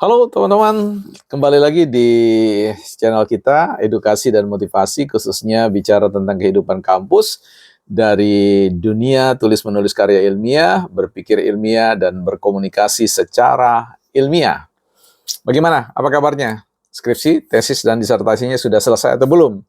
Halo teman-teman, kembali lagi di channel kita Edukasi dan Motivasi, khususnya bicara tentang kehidupan kampus dari dunia tulis-menulis karya ilmiah, berpikir ilmiah, dan berkomunikasi secara ilmiah. Bagaimana? Apa kabarnya? Skripsi, tesis, dan disertasinya sudah selesai atau belum?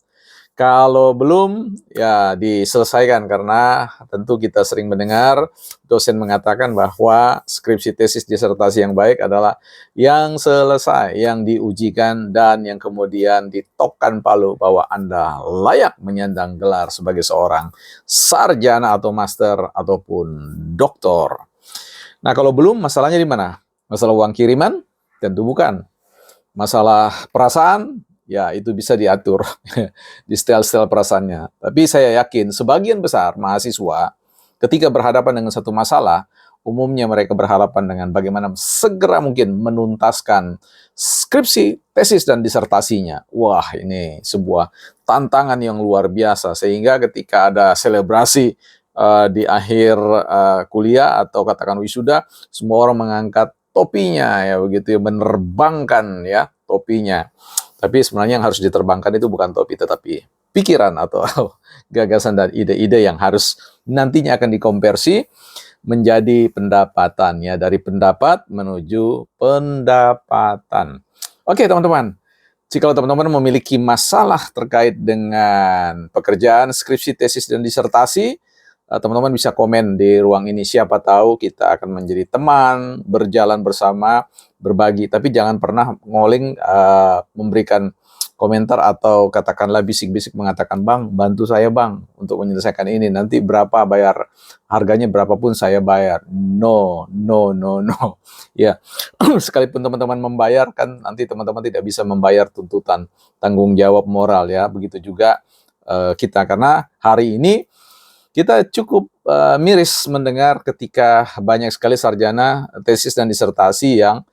Kalau belum, ya diselesaikan karena tentu kita sering mendengar dosen mengatakan bahwa skripsi, tesis, disertasi yang baik adalah yang selesai, yang diujikan, dan yang kemudian ditokkan palu bahwa Anda layak menyandang gelar sebagai seorang sarjana atau master ataupun doktor. Nah, kalau belum, masalahnya di mana? Masalah uang kiriman? Tentu bukan. Masalah perasaan, ya itu bisa diatur di style-style perasaannya. Tapi saya yakin sebagian besar mahasiswa ketika berhadapan dengan satu masalah, umumnya mereka berhadapan dengan bagaimana segera mungkin menuntaskan skripsi, tesis, dan disertasinya. Wah, ini sebuah tantangan yang luar biasa. Sehingga ketika ada selebrasi di akhir kuliah atau katakan wisuda, semua orang mengangkat topinya, ya begitu ya, menerbangkan ya topinya. Tapi sebenarnya yang harus diterbangkan itu bukan topi, tetapi pikiran atau gagasan dan ide-ide yang harus nantinya akan dikonversi menjadi pendapatan, ya, dari pendapat menuju pendapatan. Oke teman-teman, jika teman-teman memiliki masalah terkait dengan pekerjaan, skripsi, tesis, dan disertasi, teman-teman bisa komen di ruang ini. Siapa tahu kita akan menjadi teman, berjalan bersama, berbagi. Tapi jangan pernah ngoling memberikan komentar atau katakanlah bisik-bisik mengatakan, "Bang, bantu saya bang untuk menyelesaikan ini. Nanti berapa bayar, harganya berapapun saya bayar." No, no, no, no. Ya, sekalipun teman-teman membayar, kan nanti teman-teman tidak bisa membayar tuntutan tanggung jawab moral, ya. Begitu juga kita, karena hari ini kita cukup miris mendengar ketika banyak sekali sarjana, tesis, dan disertasi yang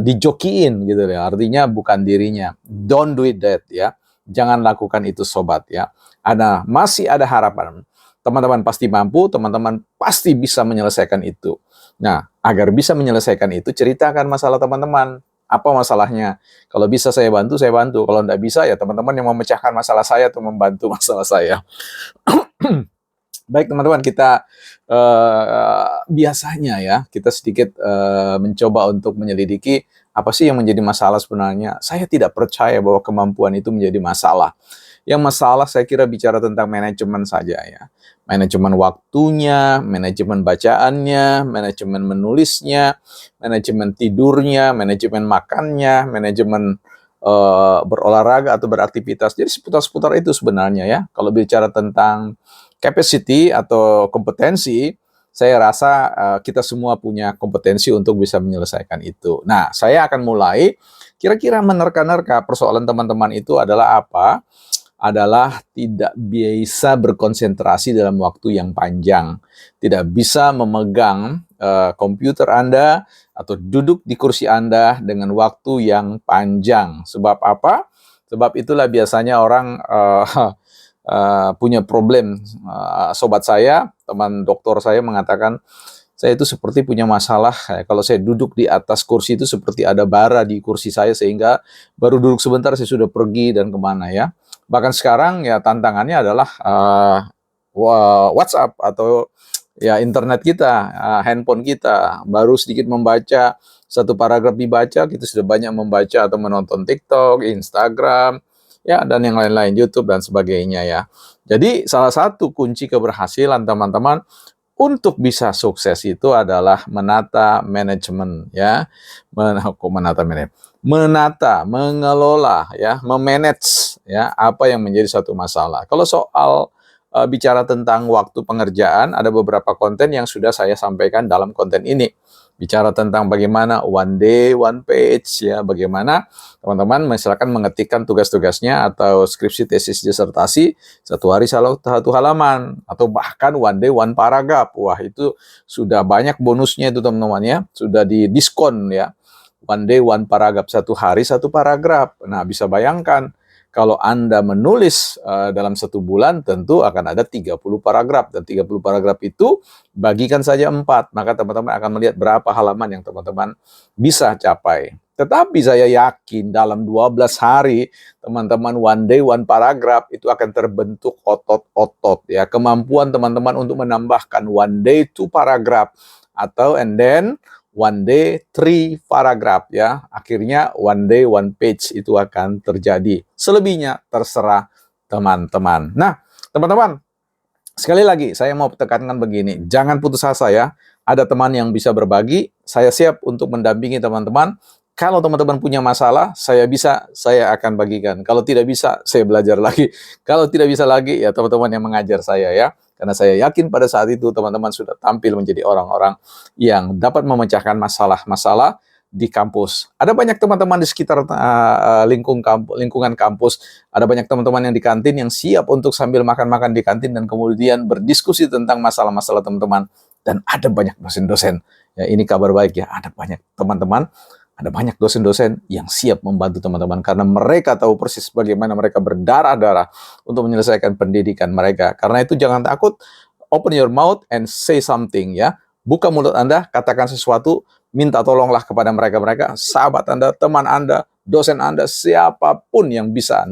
dijokiin gitu ya. Artinya bukan dirinya. Don't do it that, ya. Jangan lakukan itu sobat, ya. Masih ada harapan. Teman-teman pasti mampu, teman-teman pasti bisa menyelesaikan itu. Nah, agar bisa menyelesaikan itu, ceritakan masalah teman-teman. Apa masalahnya? Kalau bisa saya bantu, saya bantu. Kalau tidak bisa, ya teman-teman yang memecahkan masalah saya atau membantu masalah saya. Baik teman-teman, kita biasanya ya, kita sedikit mencoba untuk menyelidiki apa sih yang menjadi masalah sebenarnya. Saya tidak percaya bahwa kemampuan itu menjadi masalah. Yang masalah saya kira bicara tentang manajemen saja ya. Manajemen waktunya, manajemen bacaannya, manajemen menulisnya, manajemen tidurnya, manajemen makannya, manajemen berolahraga atau beraktivitas. Jadi seputar-seputar itu sebenarnya ya. Kalau bicara tentang capacity atau kompetensi, saya rasa kita semua punya kompetensi untuk bisa menyelesaikan itu. Nah, saya akan mulai kira-kira menerka-nerka persoalan teman-teman itu adalah apa? Adalah tidak bisa berkonsentrasi dalam waktu yang panjang. Tidak bisa memegang komputer Anda atau duduk di kursi Anda dengan waktu yang panjang. Sebab apa? Sebab itulah biasanya orang punya problem. Sobat saya, teman doktor saya mengatakan, saya itu seperti punya masalah, kalau saya duduk di atas kursi itu seperti ada bara di kursi saya, sehingga baru duduk sebentar saya sudah pergi dan kemana ya. Bahkan sekarang ya tantangannya adalah WhatsApp atau ya internet kita, handphone kita. Baru sedikit membaca, satu paragraf dibaca, kita sudah banyak membaca atau menonton TikTok, Instagram, ya, dan yang lain-lain, YouTube dan sebagainya ya. Jadi salah satu kunci keberhasilan teman-teman untuk bisa sukses itu adalah menata manajemen ya. Menata, mengelola ya, memanage ya apa yang menjadi satu masalah. Kalau soal bicara tentang waktu pengerjaan, ada beberapa konten yang sudah saya sampaikan dalam konten ini. Bicara tentang bagaimana one day, one page, ya, bagaimana teman-teman misalkan mengetikkan tugas-tugasnya atau skripsi, tesis, disertasi, satu hari satu halaman, atau bahkan one day, one paragraph. Wah, itu sudah banyak bonusnya itu teman-teman ya, sudah didiskon ya. One day, one paragraph, satu hari, satu paragraf. Nah, bisa bayangkan, Kalau Anda menulis dalam 1 bulan, tentu akan ada 30 paragraf. Dan 30 paragraf itu bagikan saja 4. Maka teman-teman akan melihat berapa halaman yang teman-teman bisa capai. Tetapi saya yakin dalam 12 hari, teman-teman one day, one paragraph itu akan terbentuk otot-otot. Ya, kemampuan teman-teman untuk menambahkan one day 2 paragraph. Atau and then one day 3 paragraph ya. Akhirnya one day 1 page itu akan terjadi. Selebihnya terserah teman-teman. Nah, teman-teman, sekali lagi saya mau tekankan begini, jangan putus asa ya. Ada teman yang bisa berbagi, saya siap untuk mendampingi teman-teman. Kalau teman-teman punya masalah, saya akan bagikan. Kalau tidak bisa, saya belajar lagi. Kalau tidak bisa lagi, ya teman-teman yang mengajar saya ya. Karena saya yakin pada saat itu teman-teman sudah tampil menjadi orang-orang yang dapat memecahkan masalah-masalah di kampus. Ada banyak teman-teman di sekitar lingkungan kampus. Ada banyak teman-teman yang di kantin yang siap untuk sambil makan-makan di kantin dan kemudian berdiskusi tentang masalah-masalah teman-teman. Dan ada banyak dosen-dosen. Ya, ini kabar baik ya, ada banyak teman-teman. Ada banyak dosen-dosen yang siap membantu teman-teman karena mereka tahu persis bagaimana mereka berdarah-darah untuk menyelesaikan pendidikan mereka. Karena itu jangan takut, open your mouth and say something ya. Buka mulut Anda, katakan sesuatu, minta tolonglah kepada mereka-mereka, sahabat Anda, teman Anda, dosen Anda, siapapun yang bisa.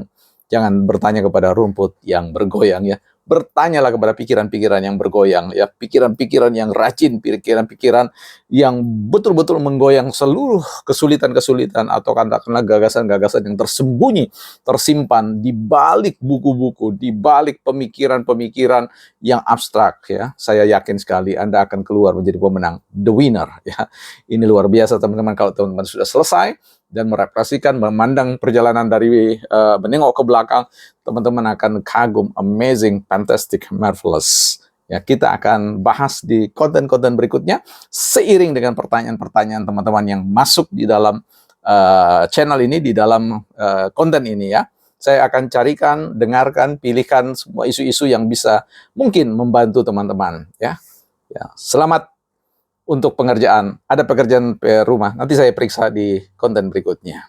Jangan bertanya kepada rumput yang bergoyang ya. Bertanyalah kepada pikiran-pikiran yang bergoyang, ya, pikiran-pikiran yang rajin, pikiran-pikiran yang betul-betul menggoyang seluruh kesulitan-kesulitan atau katakanlah gagasan-gagasan yang tersembunyi, tersimpan di balik buku-buku, di balik pemikiran-pemikiran yang abstrak, ya. Saya yakin sekali Anda akan keluar menjadi pemenang, the winner, ya. Ini luar biasa teman-teman kalau teman-teman sudah selesai dan merefleksikan, memandang perjalanan dari menengok ke belakang, teman-teman akan kagum, amazing, fantastic, marvelous. Ya, kita akan bahas di konten-konten berikutnya seiring dengan pertanyaan-pertanyaan teman-teman yang masuk di dalam channel ini, di dalam konten ini ya. Saya akan carikan, dengarkan, pilihkan semua isu-isu yang bisa mungkin membantu teman-teman ya. Ya, selamat untuk pengerjaan. Ada pekerjaan rumah. Nanti saya periksa di konten berikutnya.